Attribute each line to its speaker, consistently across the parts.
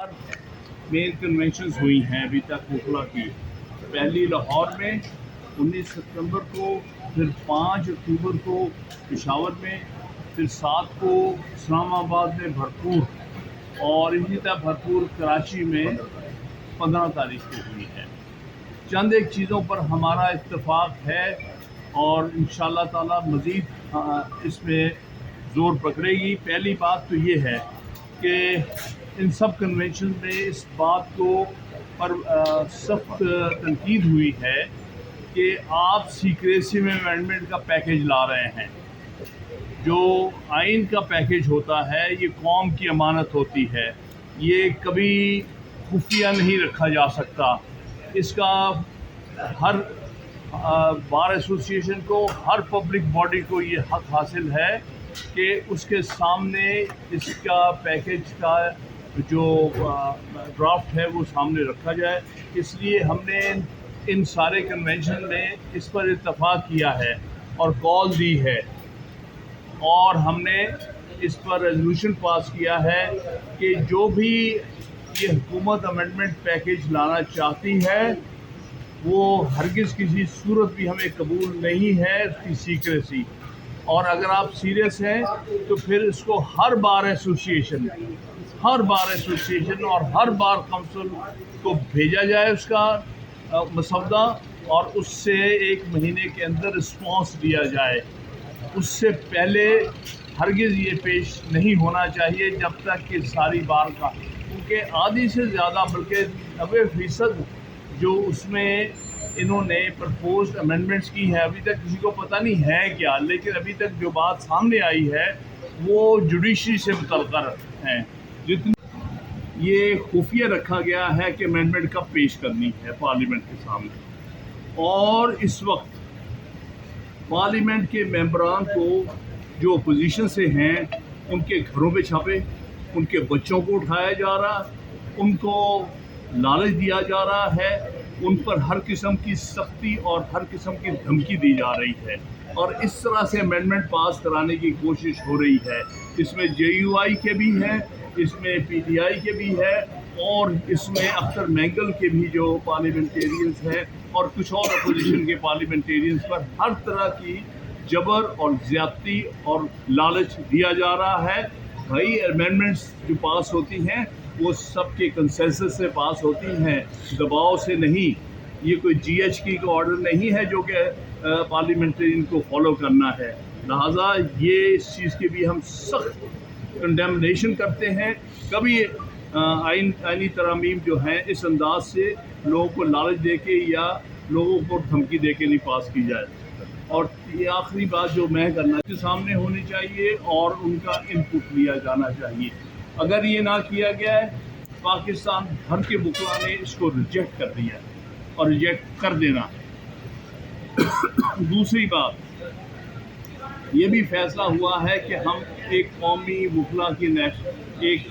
Speaker 1: Main conventions हुई हैं अभी तक वकला की। पहली लाहौर में 19 सितंबर को, फिर 5 अक्टूबर को पेशावर में, फिर 7 को इस्लामाबाद में भरपूर, और इसी तरह भरपूर कराची में 15 तारीख को हुई है। चंद एक चीज़ों पर हमारा इत्तेफाक है और इंशाअल्लाह ताला मज़ीद इसमें ज़ोर पकड़ेगी। पहली बात तो ये है कि इन सब कन्वेंशन में इस बात को पर सख्त तनकीद हुई है कि आप सीक्रेसी में अमेंडमेंट का पैकेज ला रहे हैं। जो आइन का पैकेज होता है ये कौम की अमानत होती है, ये कभी खुफिया नहीं रखा जा सकता। इसका हर बार एसोसिएशन को, हर पब्लिक बॉडी को ये हक हासिल है कि उसके सामने इसका पैकेज का जो ड्राफ्ट है वो सामने रखा जाए। इसलिए हमने इन सारे कन्वेंशन में इस पर इत्तफाक किया है और कॉल दी है, और हमने इस पर रेजोल्यूशन पास किया है कि जो भी ये हुकूमत अमेंडमेंट पैकेज लाना चाहती है वो हरगिज़ किसी सूरत भी हमें कबूल नहीं है उसकी सीक्रेसी। और अगर आप सीरियस हैं तो फिर इसको हर बार एसोसिएशन और हर बार काउंसिल को भेजा जाए उसका मसौदा, और उससे 1 महीने के अंदर रिस्पॉन्स दिया जाए। उससे पहले हरगिज़ ये पेश नहीं होना चाहिए जब तक कि सारी बार का, क्योंकि आधी से ज़्यादा बल्कि 90% जो उसमें इन्होंने प्रपोज्ड अमेंडमेंट्स की है अभी तक किसी को पता नहीं है क्या, लेकिन अभी तक जो बात सामने आई है वो जुडिशरी से मुतल्लिक़ हैं। जितनी ये खुफिया रखा गया है कि अमेंडमेंट कब पेश करनी है पार्लियामेंट के सामने, और इस वक्त पार्लियामेंट के मेंबरान को जो अपोजिशन से हैं उनके घरों पे छापे, उनके बच्चों को उठाया जा रहा, उनको लालच दिया जा रहा है, उन पर हर किस्म की सख्ती और हर किस्म की धमकी दी जा रही है, और इस तरह से अमेंडमेंट पास कराने की कोशिश हो रही है। इसमें JUI के भी हैं, इसमें PTI के भी है, और इसमें अख्तर मैंगल के भी जो पार्लियामेंटेरियंस हैं और कुछ और अपोजिशन के पार्लियामेंटेरियंस पर हर तरह की जबर और ज़्यादती और लालच दिया जा रहा है। भाई अमेंडमेंट्स जो पास होती हैं वो सबके कंसेंसस से पास होती हैं, दबाव से नहीं। ये कोई GHQ का ऑर्डर नहीं है जो कि पार्लियामेंटेरियन को फॉलो करना है। लिहाजा ये इस चीज़ की भी हम सख्त कंडेमनेशन करते हैं। कभी आइनी तरमीम जो हैं इस अंदाज से लोगों को लालच दे के या लोगों को धमकी दे के नहीं पास की जाए। और ये आखिरी बात जो मैं करना के सामने होनी चाहिए और उनका इनपुट लिया जाना चाहिए। अगर ये ना किया गया है, पाकिस्तान भर के वकला ने इसको रिजेक्ट कर दिया है और रिजेक्ट कर देना है। दूसरी बात, ये भी फैसला हुआ है कि हम एक कौमी वकला की एक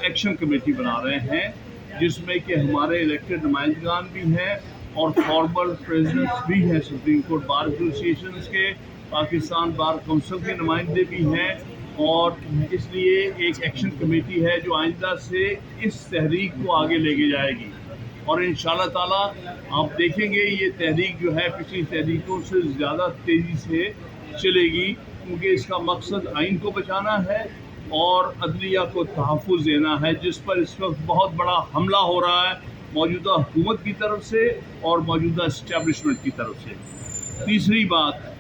Speaker 1: एक्शन कमेटी बना रहे हैं, जिसमें कि हमारे इलेक्टेड नुमाइंदगान भी हैं और फॉर्मर प्रेसिडेंट्स भी हैं सुप्रीम कोर्ट बार एसोसिएशन के, पाकिस्तान बार काउंसिल के नुमाइंदे भी हैं, और इसलिए एक एक्शन कमेटी है जो आइंदा से इस तहरीक को आगे लेके जाएगी। और इंशाअल्लाह ताला आप देखेंगे ये तहरीक जो है पिछली तहरीकों से ज़्यादा तेज़ी से चलेगी, क्योंकि इसका मकसद आइन को बचाना है और अदलिया को तहफ़्फ़ुज़ देना है, जिस पर इस वक्त बहुत बड़ा हमला हो रहा है मौजूदा हुकूमत की तरफ से और मौजूदा इस्टेब्लिशमेंट की तरफ से। तीसरी बात,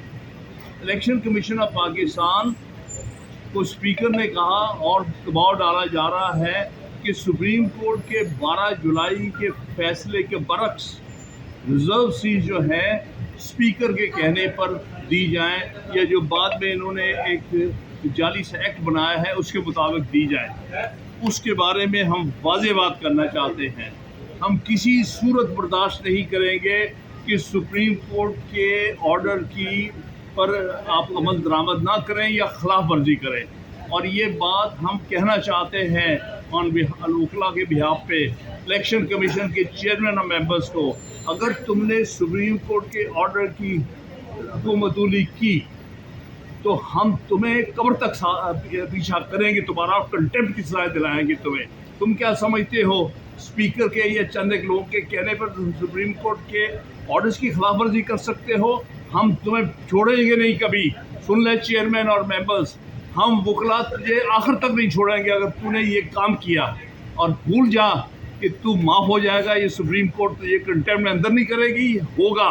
Speaker 1: इलेक्शन कमीशन ऑफ पाकिस्तान को स्पीकर ने कहा और दबाव डाला जा रहा है कि सुप्रीम कोर्ट के 12 जुलाई के फैसले के बरक्स रिजर्व सीट जो है स्पीकर के कहने पर दी जाएं, या जो बाद में इन्होंने एक जाली सा एक्ट बनाया है उसके मुताबिक दी जाए। उसके बारे में हम वाज़ेह बात करना चाहते हैं। हम किसी सूरत बर्दाश्त नहीं करेंगे कि सुप्रीम कोर्ट के ऑर्डर की पर आप अमल दरामद ना करें या खिलाफ वर्जी करें। और ये बात हम कहना चाहते हैं ऑन वकला के बिहाफ पे इलेक्शन कमीशन के चेयरमैन और मेंबर्स को, अगर तुमने सुप्रीम कोर्ट के ऑर्डर की हुकूमतूली की तो हम तुम्हें कब्र तक पीछा करेंगे, तुम्हारा कंटेम्प्ट की सज़ा दिलाएंगे तुम्हें। तुम क्या समझते हो स्पीकर के या चंद एक लोगों के कहने पर तुम सुप्रीम कोर्ट के ऑर्डर्स की खिलाफ वर्जी कर सकते हो? हम तुम्हें छोड़ेंगे नहीं कभी। सुन ले चेयरमैन और मेंबर्स, हम वकला तुझे आखिर तक नहीं छोड़ेंगे अगर तूने ये काम किया। और भूल जा कि तू माफ़ हो जाएगा, ये सुप्रीम कोर्ट तुझे कंटेम्प्ट में अंदर नहीं करेगी, होगा।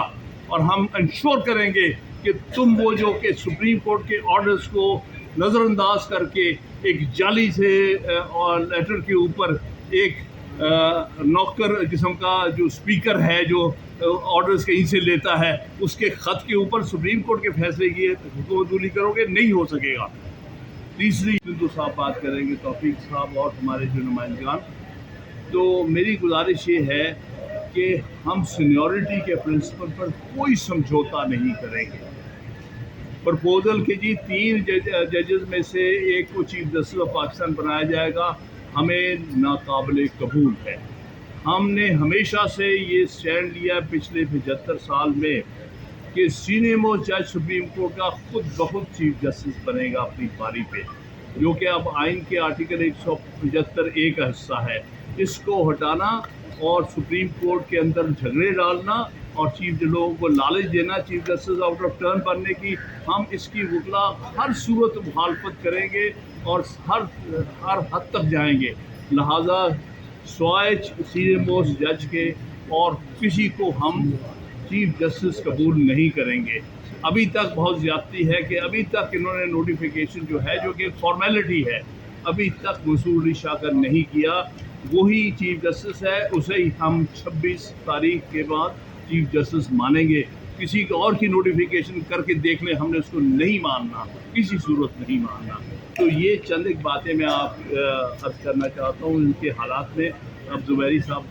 Speaker 1: और हम इंश्योर करेंगे कि तुम वो जो कि सुप्रीम कोर्ट के ऑर्डर्स को नज़रअंदाज करके एक जाली से और लेटर के ऊपर एक नौकर किस्म का जो स्पीकर है जो ऑर्डर्स कहीं से लेता है, उसके ख़त के ऊपर सुप्रीम कोर्ट के फैसले की हुकूमतूली करोगे, नहीं हो सकेगा। तीसरी तो साहब बात करेंगे, तौफीक साहब और हमारे जो नुमाइंदगान। तो मेरी गुजारिश ये है कि हम सीनियरिटी के प्रिंसिपल पर कोई समझौता नहीं करेंगे। प्रपोजल के जी 3 जजेस में से एक को चीफ जस्टिस ऑफ पाकिस्तान बनाया जाएगा, हमें नाकाबिल कबूल है। हमने हमेशा से ये स्टैंड लिया पिछले 75 साल में कि सीनियर मोस्ट जज सुप्रीम कोर्ट का खुद बहुत चीफ जस्टिस बनेगा अपनी पारी पे, जो कि अब आइन के आर्टिकल 175A का हिस्सा है। इसको हटाना और सुप्रीम कोर्ट के अंदर झगड़े डालना और चीफ लोगों को लालच देना chief justice out of turn बनने की, हम इसकी वकला हर सूरत मुखालफत करेंगे और हर हद तक जाएंगे। लिहाजा सवाए सीनियर मोस्ट जज के और किसी को हम चीफ जस्टिस कबूल नहीं करेंगे। अभी तक बहुत ज़्यादती है कि अभी तक इन्होंने नोटिफिकेशन जो है, जो कि फॉर्मेलिटी है, अभी तक मंसूर अली शाकर नहीं किया। वही चीफ जस्टिस है, उसे ही हम 26 तारीख के बाद चीफ जस्टिस मानेंगे। किसी और की नोटिफिकेशन करके देख लें, हमने उसको नहीं मानना, किसी सूरत नहीं मानना। तो ये चंद एक बातें मैं आप अर्ज़ करना चाहता हूँ इनके हालात में। अब ज़ुबैरी साहब